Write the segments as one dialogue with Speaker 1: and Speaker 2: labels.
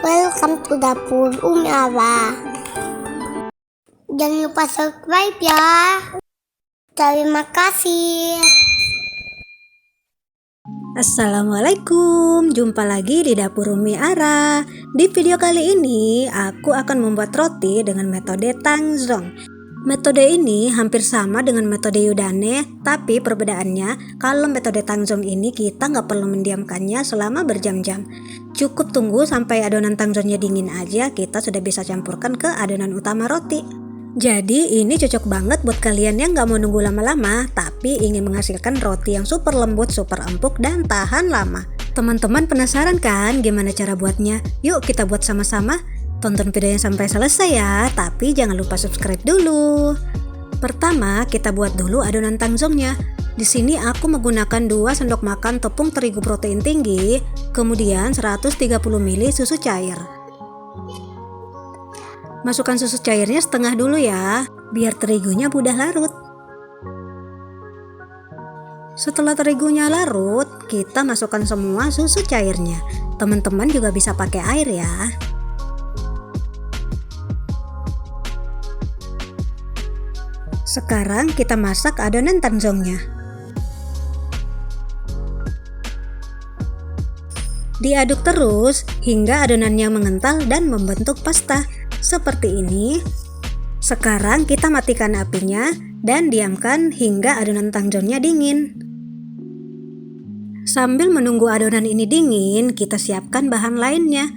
Speaker 1: Welcome to dapur Umi Ara. Jangan lupa subscribe ya. Terima kasih.
Speaker 2: Assalamualaikum, jumpa lagi di dapur Umi Ara. Di video kali ini aku akan membuat roti dengan metode Tangzhong. Metode ini hampir sama dengan metode Yudane, tapi perbedaannya kalau metode Tangzhong ini kita nggak perlu mendiamkannya selama berjam-jam. Cukup tunggu sampai adonan Tangzhongnya dingin aja, kita sudah bisa campurkan ke adonan utama roti. Jadi ini cocok banget buat kalian yang nggak mau nunggu lama-lama, tapi ingin menghasilkan roti yang super lembut, super empuk, dan tahan lama. Teman-teman penasaran kan gimana cara buatnya? Yuk kita buat sama-sama. Tonton videonya sampai selesai ya, tapi jangan lupa subscribe dulu. Pertama, kita buat dulu adonan Tangzhongnya. Di sini aku menggunakan 2 sendok makan tepung terigu protein tinggi, kemudian 130 ml susu cair. Masukkan susu cairnya setengah dulu ya, biar terigunya mudah larut. Setelah terigunya larut, kita masukkan semua susu cairnya. Teman-teman juga bisa pakai air ya. Sekarang kita masak adonan Tangzhongnya. Diaduk terus hingga adonannya mengental dan membentuk pasta seperti ini. Sekarang kita matikan apinya dan diamkan hingga adonan Tangzhongnya dingin. Sambil menunggu adonan ini dingin, kita siapkan bahan lainnya.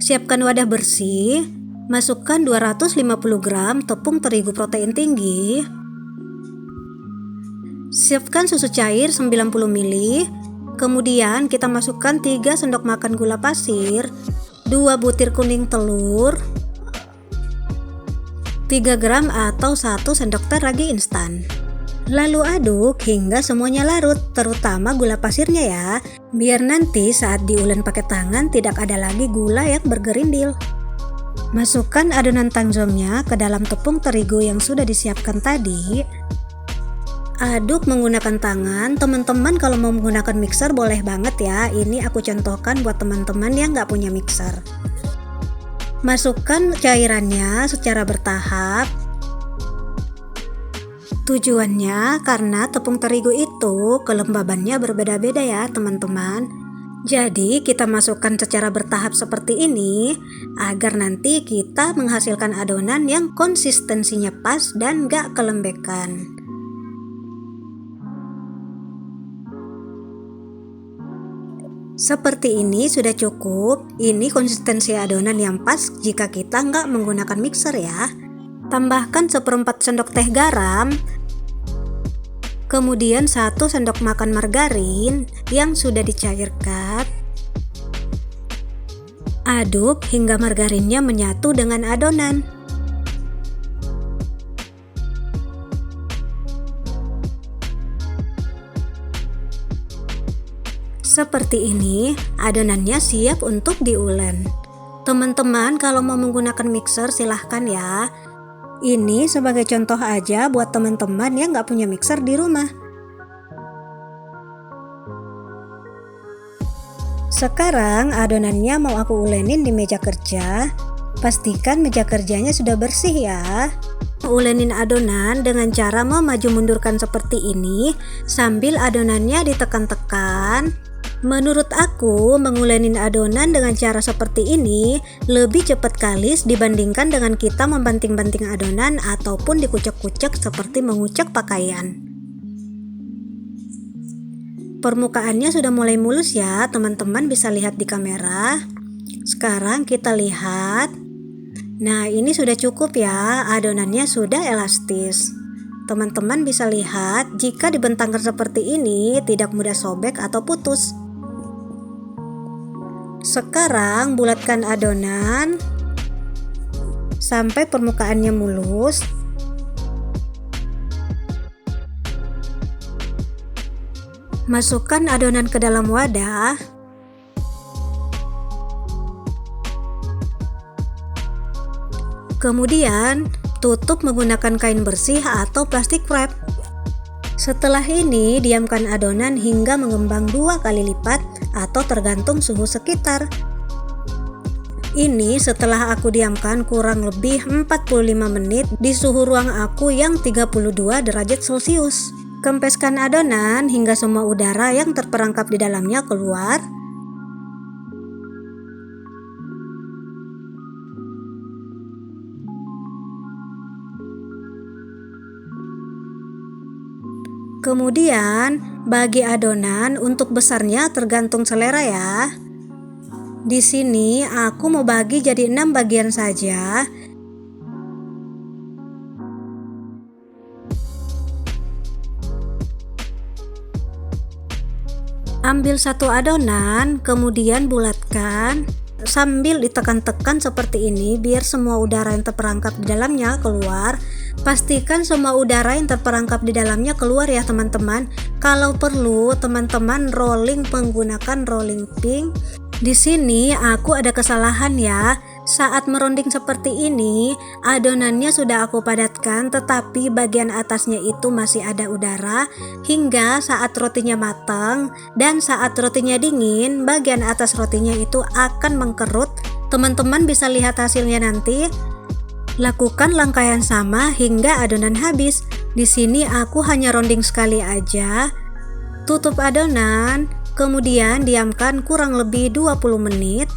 Speaker 2: Siapkan wadah bersih. Masukkan 250 gram tepung terigu protein tinggi. Siapkan susu cair 90 ml. Kemudian kita masukkan 3 sendok makan gula pasir, 2 butir kuning telur, 3 gram atau 1 sendok teh ragi instan. Lalu aduk hingga semuanya larut, terutama gula pasirnya ya, biar nanti saat diulen pakai tangan tidak ada lagi gula yang bergerindil. Masukkan adonan Tangzhongnya ke dalam tepung terigu yang sudah disiapkan tadi. Aduk menggunakan tangan. Teman-teman kalau mau menggunakan mixer boleh banget ya. Ini aku contohkan buat teman-teman yang nggak punya mixer. Masukkan cairannya secara bertahap. Tujuannya karena tepung terigu itu kelembabannya berbeda-beda ya teman-teman. Jadi kita masukkan secara bertahap seperti ini agar nanti kita menghasilkan adonan yang konsistensinya pas dan gak kelembekan. Seperti ini sudah cukup. Ini konsistensi adonan yang pas jika kita nggak menggunakan mixer ya. Tambahkan 1/4 sendok teh garam. Kemudian 1 sendok makan margarin yang sudah dicairkan. Aduk hingga margarinnya menyatu dengan adonan. Seperti ini, adonannya siap untuk diulen. Teman-teman kalau mau menggunakan mixer silahkan ya. Ini sebagai contoh aja buat teman-teman yang nggak punya mixer di rumah. Sekarang adonannya mau aku ulenin di meja kerja. Pastikan meja kerjanya sudah bersih ya. Ulenin adonan dengan cara memaju mundurkan seperti ini sambil adonannya ditekan-tekan. Menurut aku, mengulenin adonan dengan cara seperti ini lebih cepat kalis dibandingkan dengan kita membanting-banting adonan ataupun dikucek-kucek seperti mengucek pakaian. Permukaannya sudah mulai mulus ya, teman-teman bisa lihat di kamera. Sekarang kita lihat. Nah, ini sudah cukup ya, adonannya sudah elastis. Teman-teman bisa lihat jika dibentangkan seperti ini tidak mudah sobek atau putus. Sekarang bulatkan adonan sampai permukaannya mulus. Masukkan adonan ke dalam wadah. Kemudian tutup menggunakan kain bersih atau plastik wrap. Setelah ini, diamkan adonan hingga mengembang 2 kali lipat atau tergantung suhu sekitar. Ini setelah aku diamkan kurang lebih 45 menit di suhu ruang aku yang 32 derajat Celcius. Kempeskan adonan hingga semua udara yang terperangkap di dalamnya keluar. Kemudian bagi adonan untuk besarnya tergantung selera ya. Di sini aku mau bagi jadi 6 bagian saja. Ambil satu adonan, kemudian bulatkan sambil ditekan-tekan seperti ini biar semua udara yang terperangkap di dalamnya keluar. Pastikan semua udara yang terperangkap di dalamnya keluar ya teman-teman. Kalau perlu teman-teman rolling menggunakan rolling pin. Di sini aku ada kesalahan ya. Saat meronding seperti ini, adonannya sudah aku padatkan tetapi bagian atasnya itu masih ada udara hingga saat rotinya matang dan saat rotinya dingin, bagian atas rotinya itu akan mengkerut. Teman-teman bisa lihat hasilnya nanti. Lakukan langkah yang sama hingga adonan habis. Di sini aku hanya rounding sekali aja. Tutup adonan, kemudian diamkan kurang lebih 20 menit.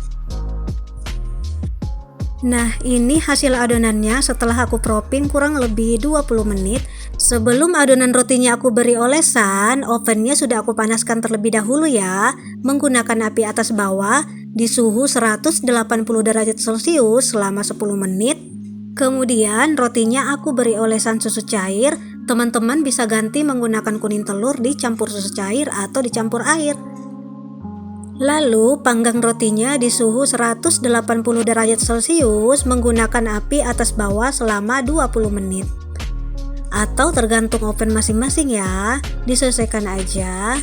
Speaker 2: Nah, ini hasil adonannya setelah aku propping kurang lebih 20 menit. Sebelum adonan rotinya aku beri olesan, ovennya sudah aku panaskan terlebih dahulu ya, menggunakan api atas bawah di suhu 180 derajat Celcius selama 10 menit. Kemudian rotinya aku beri olesan susu cair. Teman-teman bisa ganti menggunakan kuning telur dicampur susu cair atau dicampur air. Lalu panggang rotinya di suhu 180 derajat Celcius menggunakan api atas bawah selama 20 menit. Atau tergantung oven masing-masing ya, disesuaikan aja.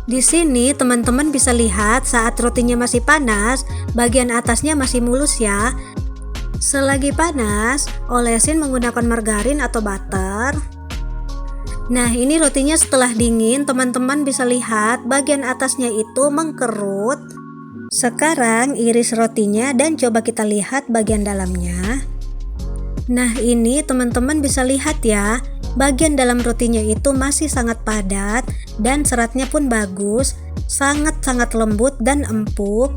Speaker 2: Di sini teman-teman bisa lihat saat rotinya masih panas, bagian atasnya masih mulus ya. Selagi panas, olesin menggunakan margarin atau butter. Nah, ini rotinya setelah dingin, teman-teman bisa lihat bagian atasnya itu mengkerut. Sekarang iris rotinya dan coba kita lihat bagian dalamnya. Nah, ini teman-teman bisa lihat ya. Bagian dalam rotinya itu masih sangat padat dan seratnya pun bagus, sangat-sangat lembut dan empuk.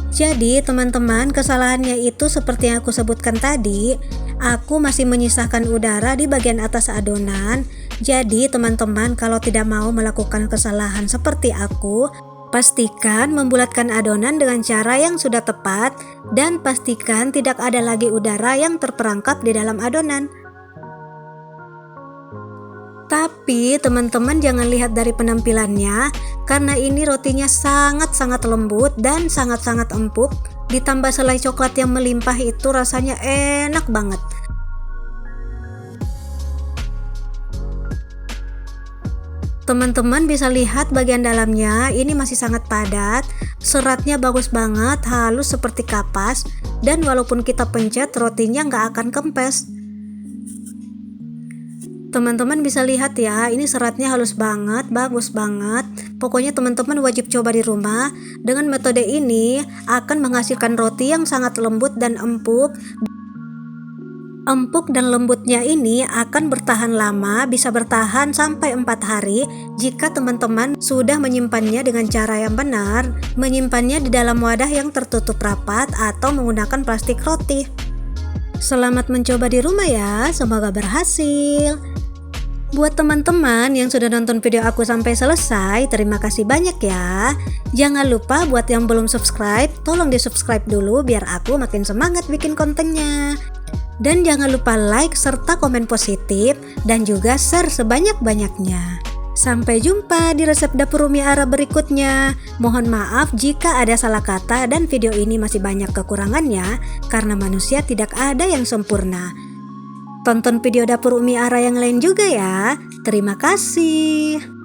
Speaker 2: Jadi teman-teman, kesalahannya itu seperti yang aku sebutkan tadi, aku masih menyisakan udara di bagian atas adonan. Jadi teman-teman, kalau tidak mau melakukan kesalahan seperti aku, pastikan membulatkan adonan dengan cara yang sudah tepat dan pastikan tidak ada lagi udara yang terperangkap di dalam adonan. Tapi teman-teman jangan lihat dari penampilannya, karena ini rotinya sangat-sangat lembut dan sangat-sangat empuk. Ditambah selai coklat yang melimpah itu rasanya enak banget. Teman-teman bisa lihat bagian dalamnya, ini masih sangat padat, seratnya bagus banget, halus seperti kapas, dan walaupun kita pencet rotinya nggak akan kempes. Teman-teman bisa lihat ya, ini seratnya halus banget, bagus banget. Pokoknya teman-teman wajib coba di rumah. Dengan metode ini akan menghasilkan roti yang sangat lembut dan empuk. Empuk dan lembutnya ini akan bertahan lama, bisa bertahan sampai 4 hari jika teman-teman sudah menyimpannya dengan cara yang benar, menyimpannya di dalam wadah yang tertutup rapat atau menggunakan plastik roti. Selamat mencoba di rumah ya, semoga berhasil. Buat teman-teman yang sudah nonton video aku sampai selesai, terima kasih banyak ya. Jangan lupa buat yang belum subscribe, tolong di subscribe dulu biar aku makin semangat bikin kontennya. Dan jangan lupa like serta komen positif dan juga share sebanyak-banyaknya. Sampai jumpa di resep dapur Umi Ara berikutnya. Mohon maaf jika ada salah kata dan video ini masih banyak kekurangannya karena manusia tidak ada yang sempurna. Tonton video dapur Umi Ara yang lain juga ya. Terima kasih.